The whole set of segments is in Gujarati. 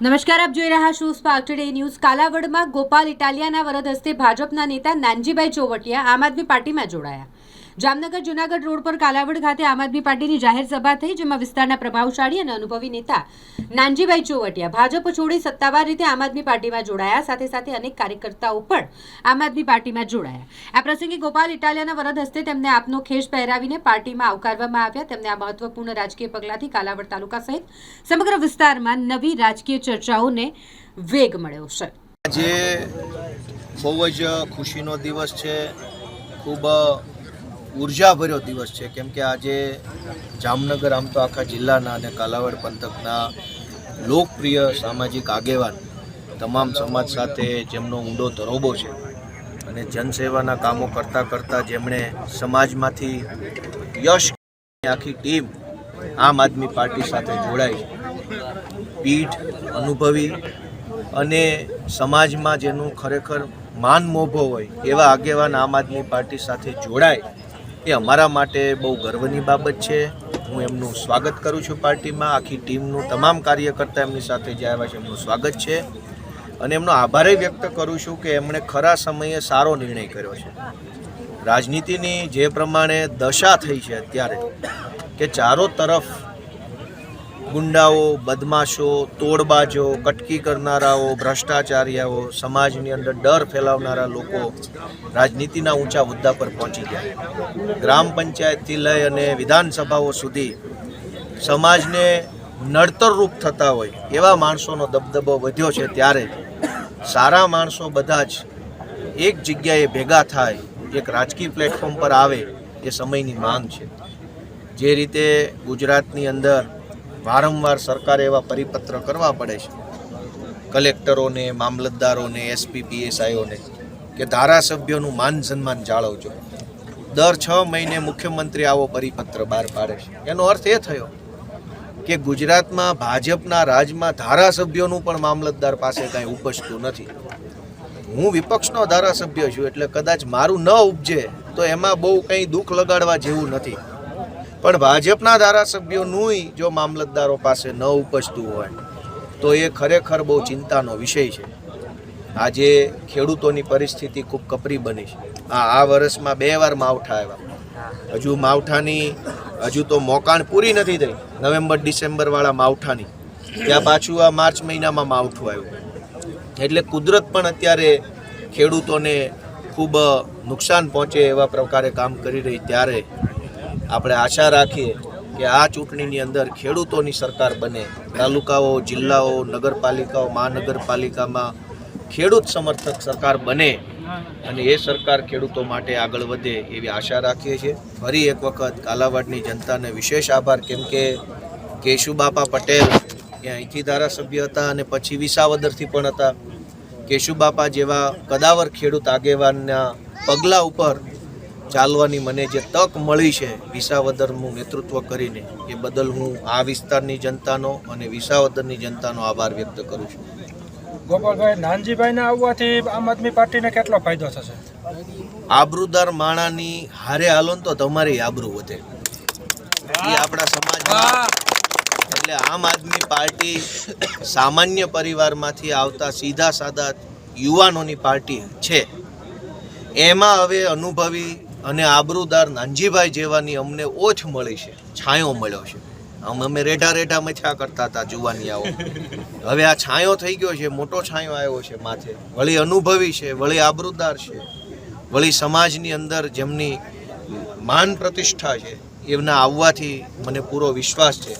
નમસ્કાર, આપ જોઈ રહ્યા છો સ્પાર્ક ટુડે ન્યૂઝ। કાલાવડમાં ગોપાલ ઇટાલિયાના વરદ હસ્તે ભાજપના નેતા નાનજીભાઈ ચોવટિયા આમ આદમી પાર્ટીમાં જોડાયા। જામનગર જૂનાગઢ રોડ પર કાલાવડ ખાતે આમ આદમી પાર્ટીની જાહેર સભા થઈ, જેમાં વિસ્તારના પ્રભાવશાળી અને અનુભવી નેતા નાનજીભાઈ ચોવટિયા ભાજપ છોડી સત્તાવાર રીતે આમ આદમી પાર્ટીમાં જોડાયા। સાથે સાથે અનેક કાર્યકર્તાઓ પણ આમ આદમી પાર્ટીમાં જોડાયા। આ પ્રસંગે ગોપાલ ઇટાલિયાના વરદ હસ્તે તેમને આપનો ખેસ પહેરાવીને પાર્ટીમાં આવકારવામાં આવ્યા। તેમને આ મહત્વપૂર્ણ રાજકીય પગલાથી કાલાવડ તાલુકા સહિત સમગ્ર વિસ્તારમાં નવી રાજકીય ચર્ચાઓને વેગ મળ્યો છે। આજે બહુ જ ખુશીનો દિવસ છે, ખૂબ ઉર્જાભર્યો દિવસ છે, કેમ કે આજે જામનગર આમ તો આખા જિલ્લાના અને કાલાવડ પંથકના લોકપ્રિય સામાજિક આગેવાન તમામ સમાજ સાથે જેમનો ઊંડો તરોબો છે અને જનસેવાના કામો કરતાં કરતાં જેમણે સમાજમાંથી યશ આખી ટીમ આમ આદમી પાર્ટી સાથે જોડાઈ છે। પીઠ અનુભવી અને સમાજમાં જેનું ખરેખર માન મોભો હોય એવા આગેવાન આમ આદમી પાર્ટી સાથે જોડાય એ અમારા માટે બહુ ગર્વની બાબત છે। હું એમનું સ્વાગત કરું છું પાર્ટીમાં। આખી ટીમનું તમામ કાર્યકર્તા એમની સાથે જે આવ્યા છે એમનું સ્વાગત છે અને એમનો આભાર વ્યક્ત કરું છું કે એમણે ખરા સમયે સારો નિર્ણય કર્યો છે। રાજનીતિની જે પ્રમાણે દશા થઈ છે અત્યારે કે ચારો તરફ ગુંડાઓ, બદમાશો, તોડબાજો, કટકી કરનારાઓ, ભ્રષ્ટાચારીઓ, સમાજની અંદર ડર ફેલાવનારા લોકો રાજનીતિના ઊંચા મુદ્દા પર પહોંચી ગયા। ગ્રામ પંચાયતથી લઈ અને વિધાનસભાઓ સુધી સમાજને નડતરરૂપ થતા હોય એવા માણસોનો દબદબો વધ્યો છે। ત્યારે સારા માણસો બધા જ એક જગ્યાએ ભેગા થાય, એક રાજકીય પ્લેટફોર્મ પર આવે એ સમયની માંગ છે। જે રીતે ગુજરાતની અંદર વારંવાર સરકારે એવા પરિપત્ર કરવા પડે છે કલેક્ટરોને, મામલતદારોને, એસપી, પીએસઆઈઓને કે ધારાસભ્યોનું માન સન્માન જાળવજો। દર 6 મહિને મુખ્યમંત્રી આવો પરિપત્ર બહાર પાડે છે। એનો અર્થ એ થયો કે ગુજરાતમાં ભાજપના રાજમાં ધારાસભ્યોનું પણ મામલતદાર પાસે કાંઈ ઉપજતું નથી। હું વિપક્ષનો ધારાસભ્ય છું એટલે કદાચ મારું ન ઉપજે તો એમાં બહુ કંઈ દુઃખ લગાડવા જેવું નથી, પણ ભાજપના ધારાસભ્યોનું જો મામલતદારો પાસે ન ઉપજતું હોય તો એ ખરેખર બહુ ચિંતાનો વિષય છે। આજે ખેડૂતોની પરિસ્થિતિ ખૂબ કપરી બની છે। આ વર્ષમાં 2 વાર માવઠા આવ્યા, હજુ માવઠાની તો મોકાણ પૂરી નથી થઈ, નવેમ્બર ડિસેમ્બરવાળા માવઠાની, ત્યાં પાછું આ માર્ચ મહિનામાં માવઠું આવ્યું। એટલે કુદરત પણ અત્યારે ખેડૂતોને ખૂબ નુકસાન પહોંચે એવા પ્રકારે કામ કરી રહી। ત્યારે આપણે આશા રાખીએ કે આ ચૂંટણીની અંદર ખેડૂતોની સરકાર બને। તાલુકાઓ, જિલ્લાઓ, નગરપાલિકાઓ, મહાનગરપાલિકામાં ખેડૂત સમર્થક સરકાર બને અને એ સરકાર ખેડૂતો માટે આગળ વધે એવી આશા રાખીએ છીએ। ફરી એક વખત કાલાવાડની જનતાને વિશેષ આભાર, કેમ કે કેશુબાપા પટેલ એ અહીંથી ધારાસભ્ય હતા અને પછી વિસાવદરથી પણ હતા। કેશુબાપા જેવા કદાવર ખેડૂત આગેવાનના પગલાં ઉપર ચાલવાની મને જે તક મળી છે વિસાવદરનું નેતૃત્વ કરીને, એ બદલ હું આ વિસ્તારની જનતાનો અને વિસાવદરની જનતાનો આભાર વ્યક્ત કરું છું। ગોપાલભાઈ, નાનજીભાઈના આવવાથી આમ આદમી પાર્ટીને કેટલો ફાયદો થશે? આબરૂદાર માણાની હારે હાલો તો તમારી આબરૂ વધે, એ આપણા સમાજમાં। એટલે આમ આદમી પાર્ટી સામાન્ય પરિવારમાંથી આવતા સીધા સાદા યુવાનોની પાર્ટી છે। એમાં હવે અનુભવી અને આબરૂદાર નાનજીભાઈ જેવાની અમને ઓછ મળી છે, છાંયો મળ્યો છે। અમે રેઢા મથ્યા કરતા હતા જુવાનિયાઓ, હવે આ છાંયો થઈ ગયો છે, મોટો છાંયો આવ્યો છે માથે। વળી અનુભવી છે, વળી આબરૂદાર છે, વળી સમાજની અંદર જેમની માન પ્રતિષ્ઠા છે, એમના આવવાથી મને પૂરો વિશ્વાસ છે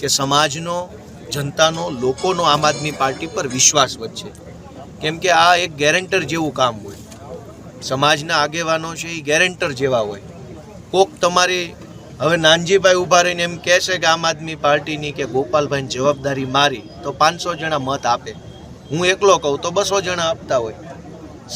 કે સમાજનો, જનતાનો, લોકોનો આમ આદમી પાર્ટી પર વિશ્વાસ વધશે। કેમ કે આ એક ગેરેન્ટર જેવું કામ હોય, સમાજના આગેવાનો છે એ ગેરેન્ટર જેવા હોય। કોક તમારી હવે નાનજીભાઈ ઊભા રહીને એમ કહેશે કે આમ આદમી પાર્ટીની કે ગોપાલભાઈની જવાબદારી મારી, તો 500 જણા મત આપે। હું એકલો કહું તો 200 જણા આપતા હોય।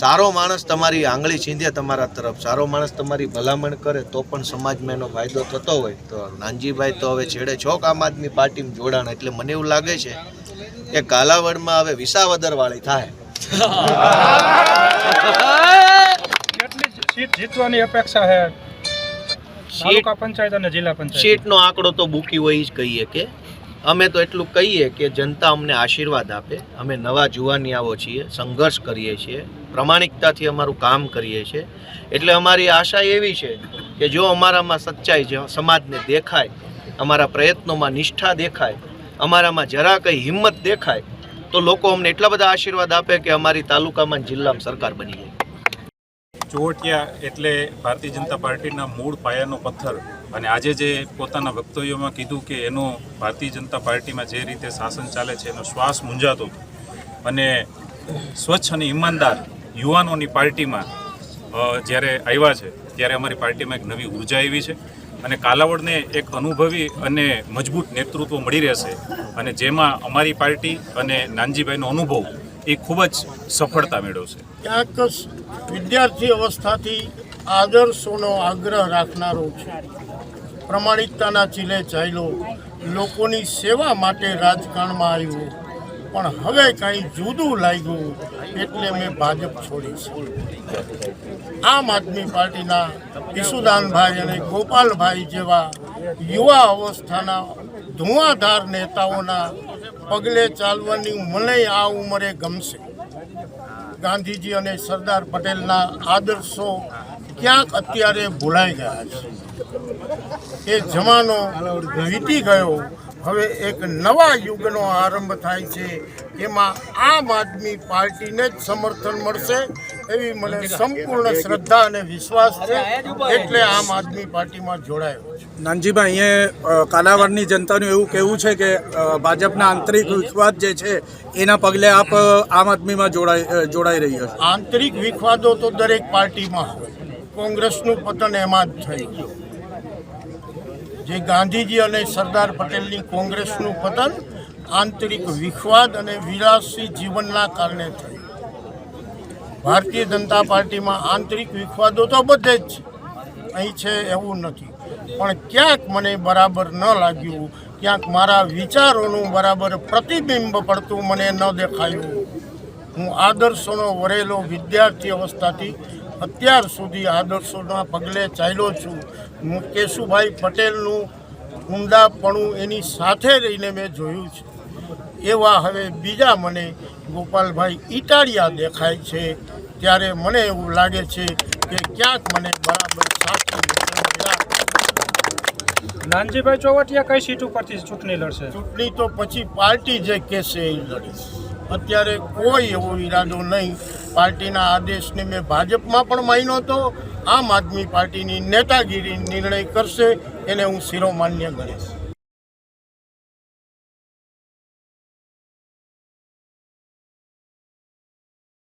સારો માણસ તમારી આંગળી ચીંધે તમારા તરફ, સારો માણસ તમારી ભલામણ કરે તો પણ સમાજમાં એનો ફાયદો થતો હોય। તો નાનજીભાઈ તો હવે છેડે છોક આમ આદમી પાર્ટીમાં જોડાણ, એટલે મને એવું લાગે છે કે કાલાવડમાં હવે વિસાવદર વાળી થાય। સીટ જીતવાની અપેક્ષા છે તાલુકા પંચાયત અને જિલ્લા પંચાયત? સીટનો આંકડો તો બુકી હોય જ કહીએ કે અમે તો એટલું કહીએ કે જનતા અમને આશીર્વાદ આપે. અમે નવા જુવાનિયાઓ છીએ, સંઘર્ષ કરીએ છીએ, પ્રમાણિકતાથી અમારું કામ કરીએ છીએ. એટલે અમારી આશા એવી છે કે જો અમારામાં સચ્ચાઈ જે સમાજને દેખાય, અમારા પ્રયત્નોમાં નિષ્ઠા દેખાય, અમારામાં જરા કંઈ હિંમત દેખાય, તો લોકો અમને એટલા બધા આશીર્વાદ આપે કે અમારી તાલુકામાં જિલ્લામાં સરકાર બની જાય. ચોવટિયા એટલે ભારતીય જનતા પાર્ટીના મૂળ પાયાનો પથ્થર, અને આજે જે પોતાના વક્તવ્યોમાં કીધું કે એનો ભારતીય જનતા પાર્ટીમાં જે રીતે શાસન ચાલે છે એનો શ્વાસ મૂંઝાતો હતો, અને સ્વચ્છ અને ઈમાનદાર યુવાનોની પાર્ટીમાં જ્યારે આવ્યા છે ત્યારે અમારી પાર્ટીમાં એક નવી ઉર્જા આવી છે, અને કાલાવડને એક અનુભવી અને મજબૂત નેતૃત્વ મળી રહેશે, અને જેમાં અમારી પાર્ટી અને નાનજીભાઈનો અનુભવ એ ખૂબ જ સફળતા મેળવશે. ક્યાંક વિદ્યાર્થી અવસ્થાથી આદર્શોનો આગ્રહ રાખનારો છે, પ્રમાણિકતાના ચીલે ચાલ્યો, લોકોની સેવા માટે રાજકારણમાં આવ્યો, પણ હવે કાંઈ જુદું લાગ્યું એટલે મેં ભાજપ છોડી છે. આમ આદમી પાર્ટીના ઈસુદાનભાઈ અને ગોપાલભાઈ જેવા યુવા અવસ્થાના ધુઆધાર નેતાઓના પગલે ચાલવાની મને આ ઉંમરે ગમશે. ગાંધીજી અને સરદાર પટેલના આદર્શો ક્યાંક અત્યારે ભૂલાઈ ગયા છે. એ જમાનો વીતી ગયો. હવે એક નવા યુગનો આરંભ થાય છે, એમાં આમ આદમી પાર્ટીને જ સમર્થન મળશે એવી મને સંપૂર્ણ શ્રદ્ધા અને વિશ્વાસ છે. એટલે આમ આદમી પાર્ટીમાં જોડાયો છે. નાનજીભાઈ, અહીંયા કાલાવડની જનતાનું એવું કહેવું છે કે ભાજપના આંતરિક વિખવાદ જે છે એના પગલે આપ આમ આદમીમાં જોડાઈ રહ્યા છો. આંતરિક વિખવાદો તો દરેક પાર્ટીમાં હોય. કોંગ્રેસનું પતન એમાં જ થયું. જે ગાંધીજી અને સરદાર પટેલની કોંગ્રેસનું પતન આંતરિક વિખવાદ અને વિલાસી જીવનના કારણે થયું. ભારતીય જનતા પાર્ટીમાં આંતરિક વિખવાદો તો બધે જ છે, અહીં છે એવું નથી, પણ ક્યાંક મને બરાબર ન લાગ્યું, ક્યાંક મારા વિચારોનું બરાબર પ્રતિબિંબ પડતું મને ન દેખાયું. હું આદર્શોનો વરેલો વિદ્યાર્થી અવસ્થાથી અત્યાર સુધી આદર્શોના પગલે ચાલ્યો છું. હું કેશુભાઈ પટેલનું ઊંડાપણું એની સાથે રહીને મેં જોયું છે. એવા હવે બીજા મને ગોપાલભાઈ ઇટાળિયા દેખાય છે, ત્યારે મને એવું લાગે છે કે ક્યાંક મને બરાબર સાચી નાનજીભાઈ ચોવટિયા કઈ સીટ ઉપરથી ચૂંટણી લડશે? ચૂંટણી તો પછી પાર્ટી જે કહેશે એ લડીશ. અત્યારે કોઈ એવો ઈરાદો નહીં. પાર્ટીના આદેશને મેં ભાજપમાં પણ માન્યો હતો. આમ આદમી પાર્ટીની નેતાગીરી નિર્ણય કરશે એને હું શિરોમાન્ય ગણીશ.